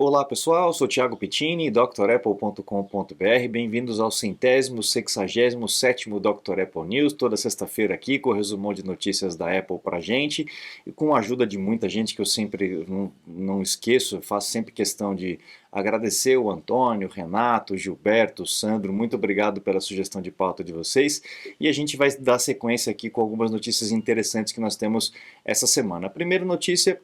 Olá pessoal, sou Thiago Pittini, drapple.com.br. Bem-vindos ao 167º Dr. Apple News, toda sexta-feira aqui com o resumão de notícias da Apple pra gente e com a ajuda de muita gente que eu sempre não esqueço, faço sempre questão de agradecer o Antônio, o Renato, o Gilberto, o Sandro, muito obrigado pela sugestão de pauta de vocês e a gente vai dar sequência aqui com algumas notícias interessantes que nós temos essa semana. A primeira notícia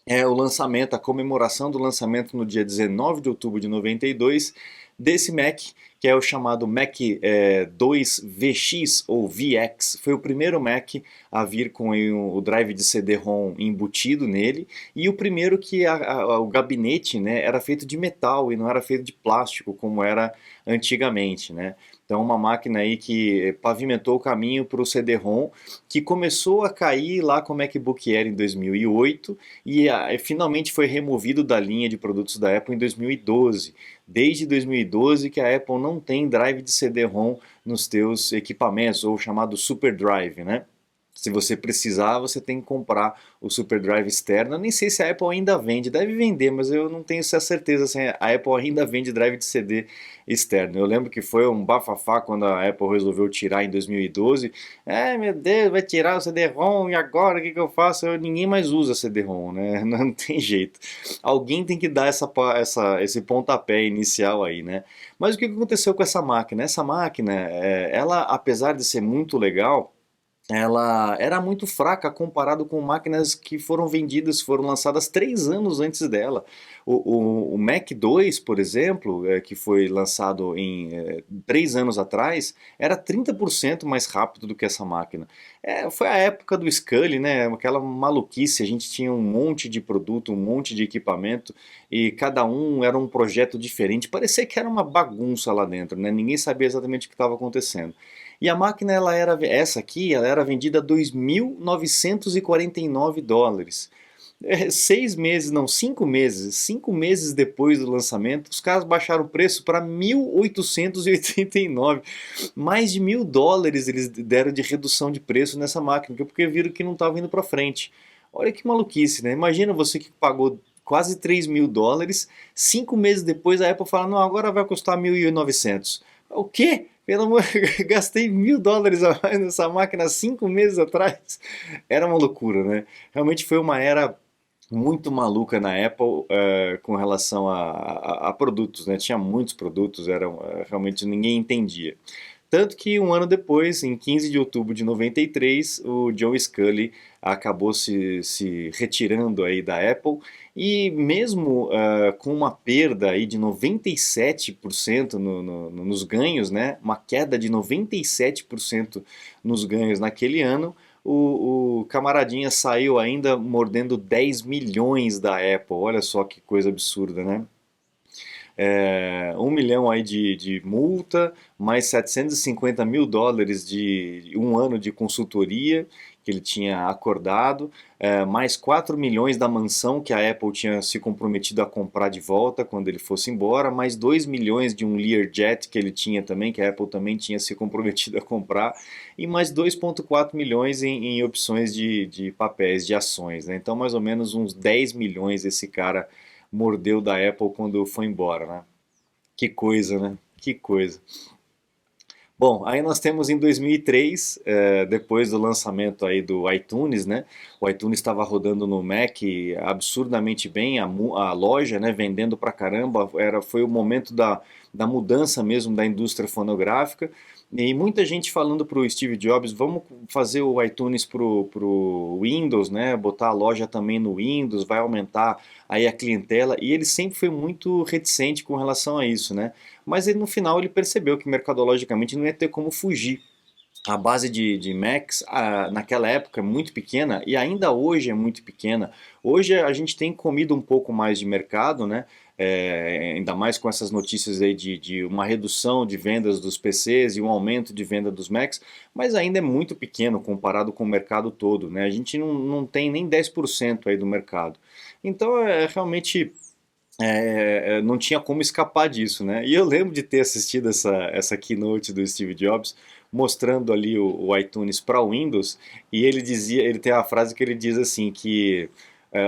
é o lançamento, a comemoração do lançamento no dia 19 de outubro de 92 desse Mac, que é o chamado Mac 2 VX ou VX. Foi o primeiro Mac a vir com o drive de CD-ROM embutido nele e o primeiro que o gabinete, né, era feito de metal e não era feito de plástico como era antigamente, né? Então uma máquina aí que pavimentou o caminho para o CD-ROM, que começou a cair lá com o MacBook Air em 2008 e finalmente foi removido da linha de produtos da Apple em 2012. Desde 2012 que a Apple não tem drive de CD-ROM nos teus equipamentos, ou chamado Super Drive, né? Se você precisar, você tem que comprar o Super Drive externo. Eu nem sei se a Apple ainda vende, deve vender, mas eu não tenho essa certeza se a Apple ainda vende drive de CD externo. Eu lembro que foi um bafafá quando a Apple resolveu tirar em 2012. Meu Deus, vai tirar o CD-ROM e agora o que eu faço? Ninguém mais usa CD-ROM, né? Não tem jeito. Alguém tem que dar esse pontapé inicial aí, né? Mas o que aconteceu com essa máquina? Essa máquina, ela, apesar de ser muito legal, ela era muito fraca comparado com máquinas que foram vendidas, foram lançadas 3 anos antes dela. O Mac 2, por exemplo, que foi lançado em 3 anos atrás, era 30% mais rápido do que essa máquina. Foi a época do Scully, né? Aquela maluquice, a gente tinha um monte de produto, um monte de equipamento e cada um era um projeto diferente. Parecia que era uma bagunça lá dentro, né? Ninguém sabia exatamente o que estava acontecendo. E a máquina, essa aqui, ela era vendida a 2.949 dólares. 6 meses, não, 5 meses depois do lançamento, os caras baixaram o preço para 1.889. Mais de US$ 1.000 eles deram de redução de preço nessa máquina, porque viram que não estava indo para frente. Olha que maluquice, né? Imagina você que pagou quase US$ 3.000, 5 meses depois a Apple fala, não, agora vai custar 1.900. O quê? Pelo amor, gastei US$ 1.000 a mais nessa máquina 5 meses atrás. Era uma loucura, né? Realmente foi uma era muito maluca na Apple com relação a produtos, né? Tinha muitos produtos, realmente ninguém entendia. Tanto que um ano depois, em 15 de outubro de 93, o Joe Scully acabou se retirando aí da Apple e mesmo com uma perda aí de 97% nos ganhos, né, uma queda de 97% nos ganhos naquele ano, o camaradinha saiu ainda mordendo 10 milhões da Apple. Olha só que coisa absurda, né? 1 milhão aí de multa, mais US$ 750 mil de um ano de consultoria que ele tinha acordado, mais 4 milhões da mansão que a Apple tinha se comprometido a comprar de volta quando ele fosse embora, mais 2 milhões de um Learjet que ele tinha também, que a Apple também tinha se comprometido a comprar, e mais 2,4 milhões em opções de papéis, de ações, né? Então mais ou menos uns 10 milhões esse cara mordeu da Apple quando foi embora, né? Que coisa, né? Que coisa. Bom, aí nós temos em 2003, depois do lançamento aí do iTunes, né? O iTunes estava rodando no Mac absurdamente bem, a loja, né, vendendo pra caramba, foi o momento da mudança mesmo da indústria fonográfica. E muita gente falando pro Steve Jobs, vamos fazer o iTunes pro Windows, né? Botar a loja também no Windows, vai aumentar aí a clientela. E ele sempre foi muito reticente com relação a isso, né? Mas no final ele percebeu que mercadologicamente não ia ter como fugir. A base de Macs naquela época é muito pequena e ainda hoje é muito pequena. Hoje a gente tem comido um pouco mais de mercado, né? Ainda mais com essas notícias aí de uma redução de vendas dos PCs e um aumento de venda dos Macs, mas ainda é muito pequeno comparado com o mercado todo, né? A gente não tem nem 10% aí do mercado. Então realmente não tinha como escapar disso, né? E eu lembro de ter assistido essa keynote do Steve Jobs mostrando ali o iTunes para o Windows e ele tem uma frase que ele diz assim que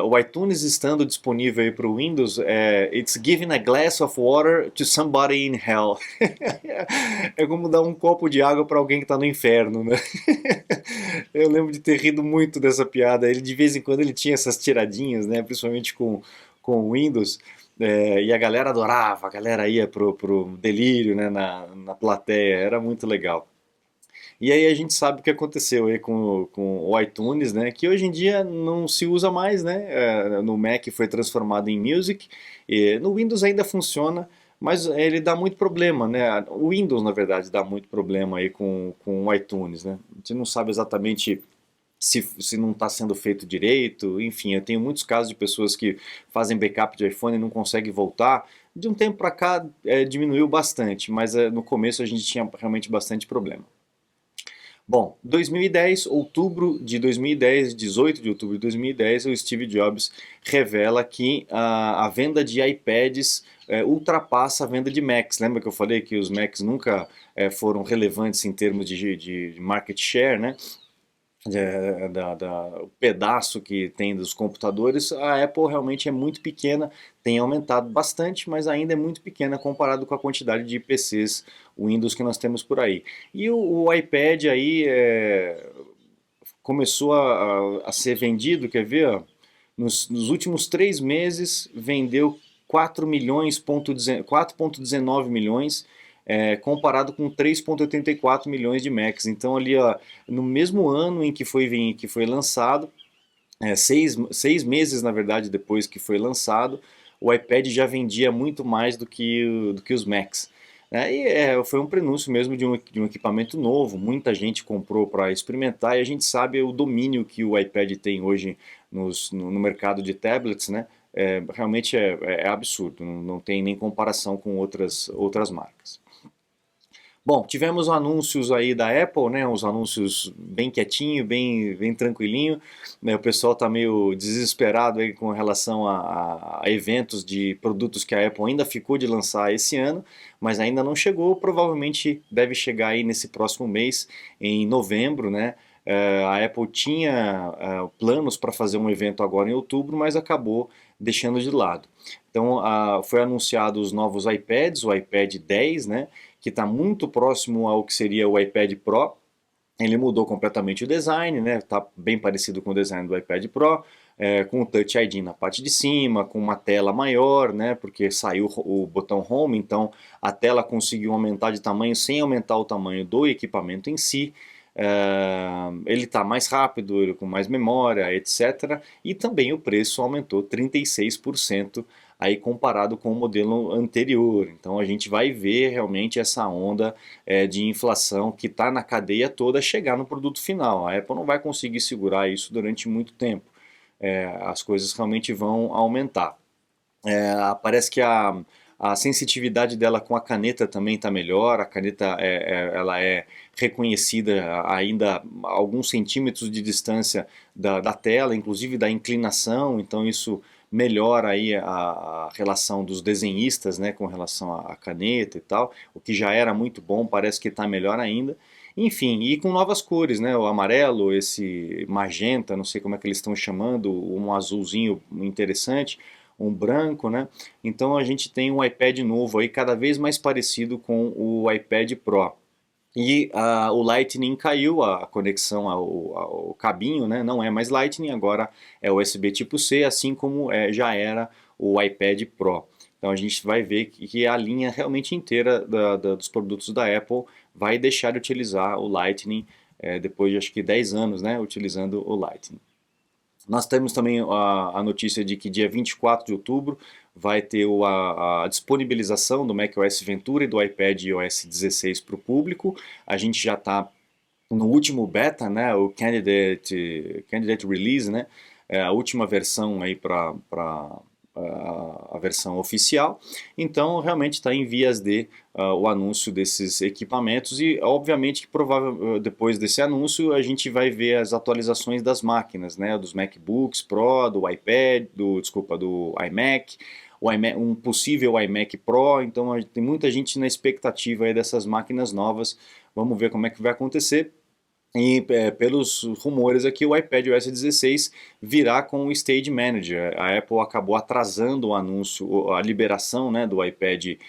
O iTunes estando disponível para o Windows, it's giving a glass of water to somebody in hell. É como dar um copo de água para alguém que está no inferno, né? Eu lembro de ter rido muito dessa piada. Ele de vez em quando ele tinha essas tiradinhas, né? Principalmente com o Windows. E a galera adorava, a galera ia pro delírio, né? Na plateia, era muito legal. E aí a gente sabe o que aconteceu aí com o iTunes, né? Que hoje em dia não se usa mais, né? No Mac foi transformado em Music, e no Windows ainda funciona, mas ele dá muito problema, né? O Windows, na verdade, dá muito problema aí com o iTunes, né? A gente não sabe exatamente se não está sendo feito direito, enfim, eu tenho muitos casos de pessoas que fazem backup de iPhone e não conseguem voltar. De um tempo para cá diminuiu bastante, mas no começo a gente tinha realmente bastante problema. Bom, 2010, outubro de 2010, 18 de outubro de 2010, o Steve Jobs revela que a venda de iPads ultrapassa a venda de Macs. Lembra que eu falei que os Macs nunca foram relevantes em termos de market share, né? O pedaço que tem dos computadores, a Apple realmente é muito pequena, tem aumentado bastante, mas ainda é muito pequena comparado com a quantidade de PCs Windows que nós temos por aí. E o iPad aí começou a ser vendido, quer ver? Ó, nos últimos 3 meses vendeu 4,19 milhões, comparado com 3,84 milhões de Macs. Então ali ó, no mesmo ano em que foi lançado, 6 meses na verdade depois que foi lançado, o iPad já vendia muito mais do que os Macs. Foi um prenúncio mesmo de um equipamento novo, muita gente comprou para experimentar e a gente sabe o domínio que o iPad tem hoje no mercado de tablets, né? Realmente é absurdo, não tem nem comparação com outras marcas. Bom, tivemos anúncios aí da Apple, né? Uns anúncios bem quietinho, bem tranquilinho. Né, o pessoal está meio desesperado aí com relação a eventos de produtos que a Apple ainda ficou de lançar esse ano, mas ainda não chegou. Provavelmente deve chegar aí nesse próximo mês, em novembro, né? A Apple tinha planos para fazer um evento agora em outubro, mas acabou deixando de lado. Então, foi anunciado os novos iPads, o iPad 10, né? Que está muito próximo ao que seria o iPad Pro. Ele mudou completamente o design, né? Está bem parecido com o design do iPad Pro, com o Touch ID na parte de cima, com uma tela maior, né? Porque saiu o botão Home, então a tela conseguiu aumentar de tamanho sem aumentar o tamanho do equipamento em si. Ele está mais rápido, com mais memória, etc. E também o preço aumentou 36% aí comparado com o modelo anterior. Então a gente vai ver realmente essa onda de inflação que está na cadeia toda chegar no produto final. A Apple não vai conseguir segurar isso durante muito tempo. As coisas realmente vão aumentar. Parece que a sensitividade dela com a caneta também está melhor. A caneta ela é reconhecida ainda a alguns centímetros de distância da tela, inclusive da inclinação. Então isso melhora aí a relação dos desenhistas, né, com relação à caneta e tal. O que já era muito bom parece que está melhor ainda. Enfim, e com novas cores, né? O amarelo, esse magenta, não sei como é que eles estão chamando, um azulzinho interessante, um branco, né? Então a gente tem um iPad novo aí, cada vez mais parecido com o iPad Pro. E o Lightning caiu, a conexão ao cabinho, né? Não é mais Lightning, agora é USB tipo C, assim como já era o iPad Pro. Então a gente vai ver que a linha realmente inteira dos produtos da Apple vai deixar de utilizar o Lightning depois de acho que 10 anos, né? Utilizando o Lightning. Nós temos também a notícia de que dia 24 de outubro vai ter a disponibilização do macOS Ventura e do iPad iOS 16 para o público. A gente já está no último beta, né, o Candidate Release, né, a última versão aí para a versão oficial. Então, realmente está em vias de o anúncio desses equipamentos e, obviamente, que provavelmente depois desse anúncio a gente vai ver as atualizações das máquinas, né, dos MacBooks Pro, do iPad, do iMac, um possível iMac Pro. Então, tem muita gente na expectativa aí dessas máquinas novas. Vamos ver como é que vai acontecer. E pelos rumores aqui, o iPadOS 16 virá com o Stage Manager. A Apple acabou atrasando o anúncio, a liberação, né, do iPad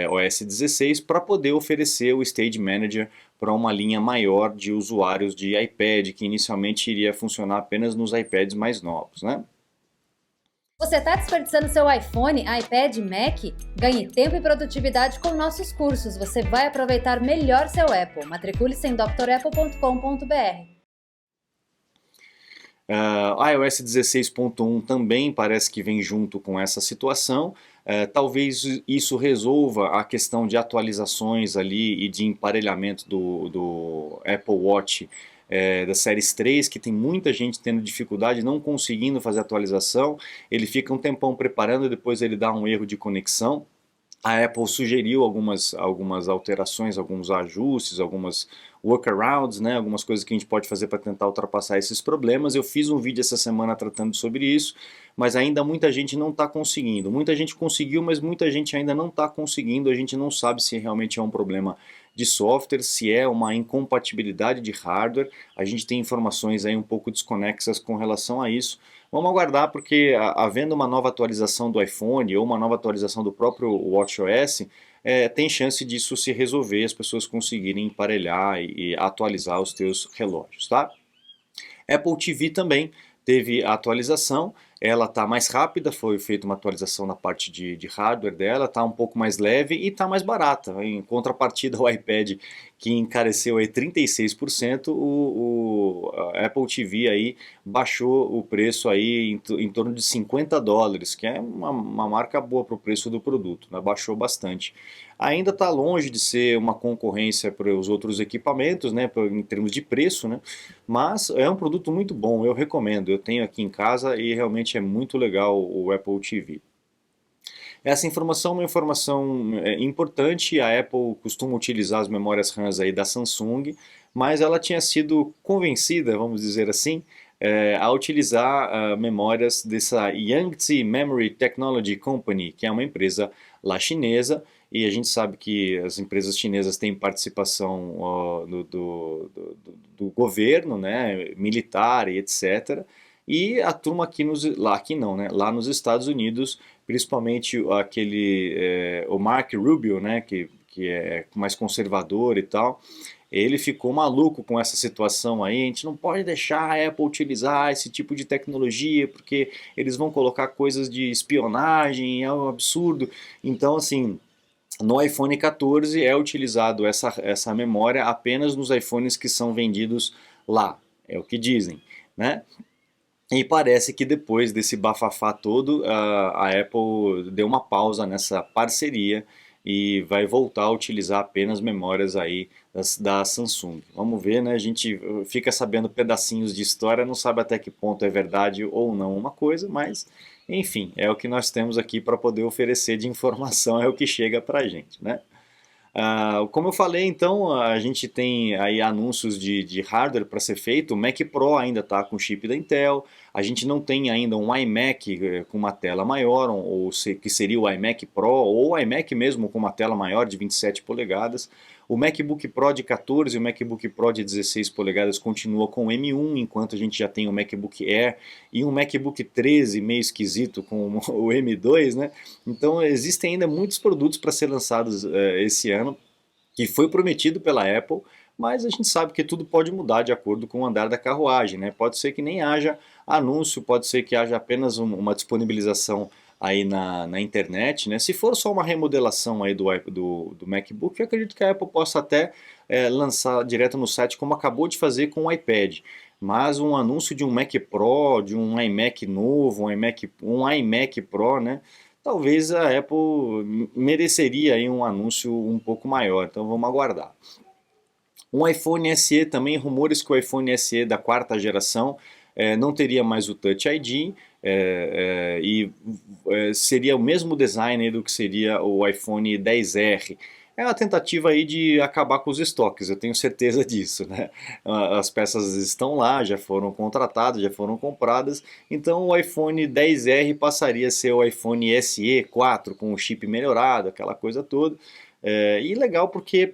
OS 16 para poder oferecer o Stage Manager para uma linha maior de usuários de iPad, que inicialmente iria funcionar apenas nos iPads mais novos, né? Você está desperdiçando seu iPhone, iPad, Mac? Ganhe tempo e produtividade com nossos cursos. Você vai aproveitar melhor seu Apple. Matricule-se em drapple.com.br. iOS 16.1 também parece que vem junto com essa situação. Talvez isso resolva a questão de atualizações ali e de emparelhamento do Apple Watch da Series 3, que tem muita gente tendo dificuldade, não conseguindo fazer atualização. Ele fica um tempão preparando e depois ele dá um erro de conexão. A Apple sugeriu algumas alterações, alguns ajustes, algumas workarounds, né, algumas coisas que a gente pode fazer para tentar ultrapassar esses problemas. Eu fiz um vídeo essa semana tratando sobre isso, mas ainda muita gente não está conseguindo. Muita gente conseguiu, mas muita gente ainda não está conseguindo. A gente não sabe se realmente é um problema de software, se é uma incompatibilidade de hardware. A gente tem informações aí um pouco desconexas com relação a isso. Vamos aguardar, porque havendo uma nova atualização do iPhone ou uma nova atualização do próprio WatchOS, tem chance disso se resolver, as pessoas conseguirem emparelhar e atualizar os teus relógios, tá? Apple TV também teve a atualização, ela está mais rápida, foi feita uma atualização na parte de hardware dela, está um pouco mais leve e está mais barata. Em contrapartida ao iPad, que encareceu aí 36%, a Apple TV aí baixou o preço aí em torno de $50, que é uma marca boa para o preço do produto, né? Baixou bastante. Ainda está longe de ser uma concorrência para os outros equipamentos, né, em termos de preço, né, mas é um produto muito bom, eu recomendo. Eu tenho aqui em casa e realmente é muito legal o Apple TV. Essa informação é uma informação importante. A Apple costuma utilizar as memórias RAMs aí da Samsung, mas ela tinha sido convencida, vamos dizer assim, a utilizar memórias dessa Yangtze Memory Technology Company, que é uma empresa lá chinesa, e a gente sabe que as empresas chinesas têm participação do governo, né, militar e etc. E a turma aqui não, né, lá nos Estados Unidos, principalmente o Mark Rubio, né, que é mais conservador e tal, ele ficou maluco com essa situação aí. A gente não pode deixar a Apple utilizar esse tipo de tecnologia, porque eles vão colocar coisas de espionagem, é um absurdo. Então, assim, no iPhone 14 é utilizado essa memória apenas nos iPhones que são vendidos lá, é o que dizem, né? E parece que depois desse bafafá todo, a Apple deu uma pausa nessa parceria e vai voltar a utilizar apenas memórias aí da Samsung. Vamos ver, né? A gente fica sabendo pedacinhos de história, não sabe até que ponto é verdade ou não uma coisa, mas enfim, é o que nós temos aqui para poder oferecer de informação, é o que chega para a gente, né? Como eu falei, então, a gente tem aí anúncios de hardware para ser feito. O Mac Pro ainda está com chip da Intel. A gente não tem ainda um iMac com uma tela maior, que seria o iMac Pro, ou o iMac mesmo com uma tela maior de 27 polegadas. O MacBook Pro de 14 e o MacBook Pro de 16 polegadas continua com o M1, enquanto a gente já tem o MacBook Air e um MacBook 13 meio esquisito com o M2, né? Então existem ainda muitos produtos para ser lançados esse ano, que foi prometido pela Apple, mas a gente sabe que tudo pode mudar de acordo com o andar da carruagem, né? Pode ser que nem haja anúncio, pode ser que haja apenas uma disponibilização aí na internet, né? Se for só uma remodelação aí do MacBook, eu acredito que a Apple possa até lançar direto no site, como acabou de fazer com o iPad. Mas um anúncio de um Mac Pro, de um iMac novo, um iMac Pro, né? Talvez a Apple mereceria aí um anúncio um pouco maior, então vamos aguardar. Um iPhone SE também, rumores que o iPhone SE da quarta geração não teria mais o Touch ID e seria o mesmo design do que seria o iPhone XR. É uma tentativa aí de acabar com os estoques, eu tenho certeza disso, né? As peças estão lá, já foram contratadas, já foram compradas, então o iPhone XR passaria a ser o iPhone SE 4 com o chip melhorado, aquela coisa toda. E legal porque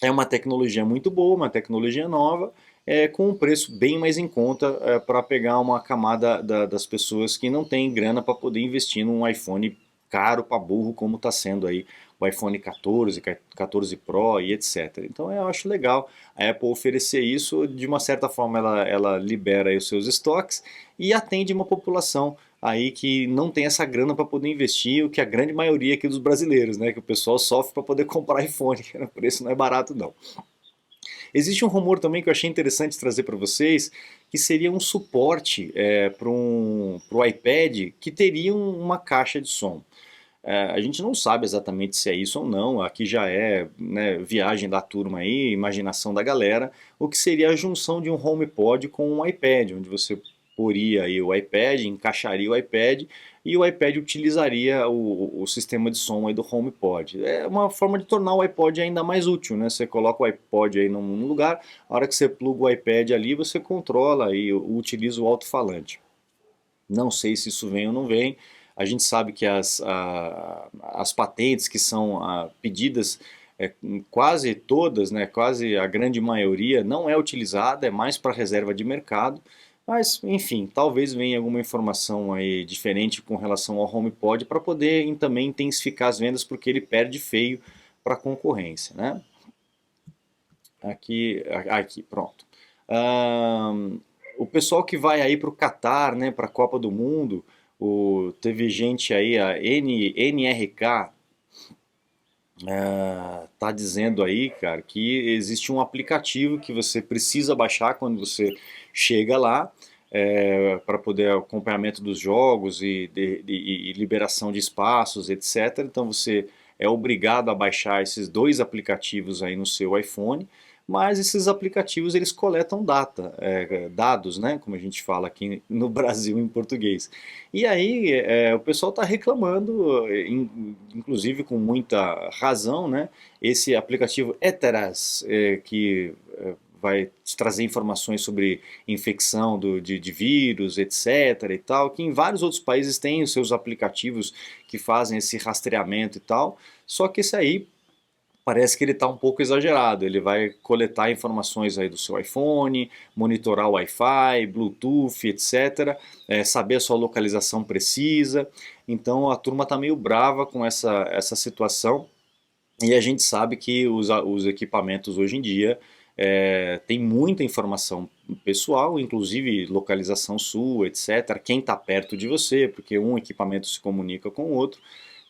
é uma tecnologia muito boa, uma tecnologia nova, com um preço bem mais em conta para pegar uma camada das pessoas que não têm grana para poder investir num iPhone caro para burro como está sendo aí o iPhone 14, 14 Pro e etc. Então eu acho legal a Apple oferecer isso, de uma certa forma ela libera aí os seus estoques e atende uma população aí que não tem essa grana para poder investir, o que a grande maioria aqui dos brasileiros, né, que o pessoal sofre para poder comprar iPhone, o preço não é barato não. Existe um rumor também que eu achei interessante trazer para vocês, que seria um suporte para o iPad que teria uma caixa de som. A gente não sabe exatamente se é isso ou não, aqui já é, né, viagem da turma aí, imaginação da galera, o que seria a junção de um HomePod com um iPad, onde você poria aí o iPad, encaixaria o iPad e o iPad utilizaria o sistema de som aí do HomePod. É uma forma de tornar o iPod ainda mais útil, né? Você coloca o iPod aí num lugar, a hora que você pluga o iPad ali, você controla e utiliza o alto-falante. Não sei se isso vem ou não vem. A gente sabe que as patentes que são pedidas, quase todas, né, quase a grande maioria, não é utilizada, é mais para reserva de mercado. Mas, enfim, talvez venha alguma informação aí diferente com relação ao HomePod para poder também intensificar as vendas, porque ele perde feio para a concorrência, né? Aqui, pronto. O pessoal que vai aí para o Catar, né, para a Copa do Mundo, teve gente aí, a NRK, tá dizendo aí, cara, que existe um aplicativo que você precisa baixar quando você chega lá, para poder acompanhamento dos jogos e liberação de espaços, etc. Então você é obrigado a baixar esses dois aplicativos aí no seu iPhone, mas esses aplicativos eles coletam dados, né, como a gente fala aqui no Brasil em português. E aí o pessoal está reclamando, inclusive com muita razão, né, esse aplicativo Eteras, que vai te trazer informações sobre infecção de vírus, etc. e tal, que em vários outros países tem os seus aplicativos que fazem esse rastreamento e tal, só que esse aí parece que ele está um pouco exagerado. Ele vai coletar informações aí do seu iPhone, monitorar o Wi-Fi, Bluetooth, etc., saber a sua localização precisa. Então a turma está meio brava com essa situação, e a gente sabe que os equipamentos hoje em dia tem muita informação pessoal, inclusive localização sua, etc., quem está perto de você, porque um equipamento se comunica com o outro.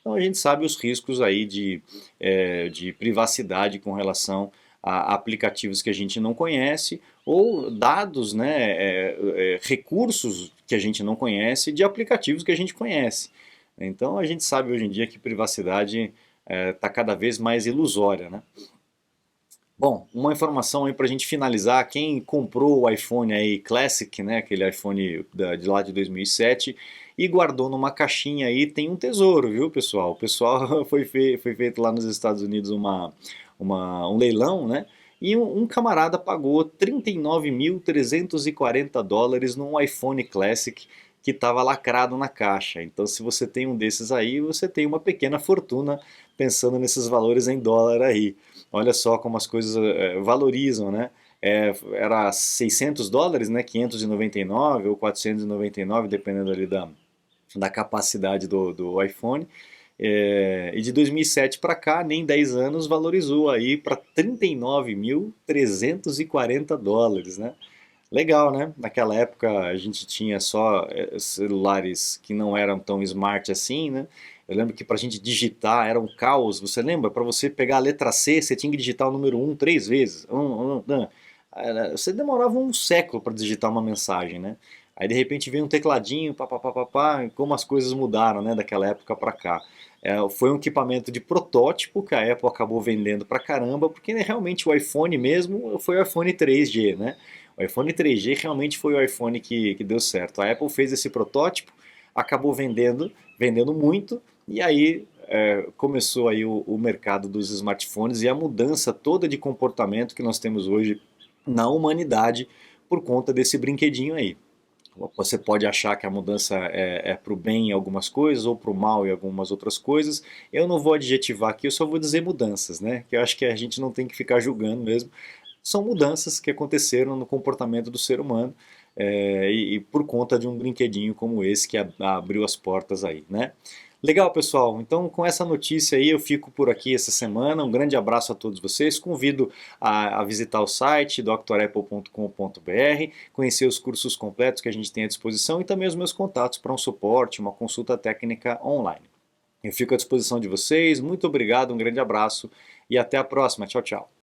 Então a gente sabe os riscos aí de privacidade com relação a aplicativos que a gente não conhece ou dados, né, recursos que a gente não conhece de aplicativos que a gente conhece. Então a gente sabe hoje em dia que privacidade está cada vez mais ilusória, né? Bom, uma informação aí para a gente finalizar, quem comprou o iPhone aí Classic, né, aquele iPhone de lá de 2007, e guardou numa caixinha aí, tem um tesouro, viu, pessoal? O pessoal foi feito lá nos Estados Unidos um leilão, né, e um camarada pagou 39.340 dólares num iPhone Classic que estava lacrado na caixa. Então se você tem um desses aí, você tem uma pequena fortuna pensando nesses valores em dólar aí. Olha só como as coisas valorizam, né? Era 600 dólares, né? 599 ou 499, dependendo ali da capacidade do iPhone. E de 2007 para cá, nem 10 anos, valorizou aí para 39.340 dólares, né? Legal, né? Naquela época a gente tinha só celulares que não eram tão smart assim, né? Eu lembro que para a gente digitar era um caos. Você lembra? Para você pegar a letra C, você tinha que digitar o número 1 três vezes. Você demorava um século para digitar uma mensagem, né? Aí de repente veio um tecladinho, como as coisas mudaram, né, daquela época para cá. Foi um equipamento de protótipo que a Apple acabou vendendo pra caramba, porque né, realmente o iPhone mesmo foi o iPhone 3G, né? O iPhone 3G realmente foi o iPhone que deu certo. A Apple fez esse protótipo, acabou vendendo muito, e aí começou aí o mercado dos smartphones e a mudança toda de comportamento que nós temos hoje na humanidade por conta desse brinquedinho aí. Você pode achar que a mudança é para o bem em algumas coisas ou para o mal em algumas outras coisas. Eu não vou adjetivar aqui, eu só vou dizer mudanças, né? Que eu acho que a gente não tem que ficar julgando mesmo. são mudanças que aconteceram no comportamento do ser humano e por conta de um brinquedinho como esse que abriu as portas aí, né? Legal, pessoal. Então, com essa notícia aí, eu fico por aqui essa semana. Um grande abraço a todos vocês. Convido a visitar o site drapple.com.br, conhecer os cursos completos que a gente tem à disposição e também os meus contatos para um suporte, uma consulta técnica online. Eu fico à disposição de vocês. Muito obrigado, um grande abraço e até a próxima. Tchau, tchau.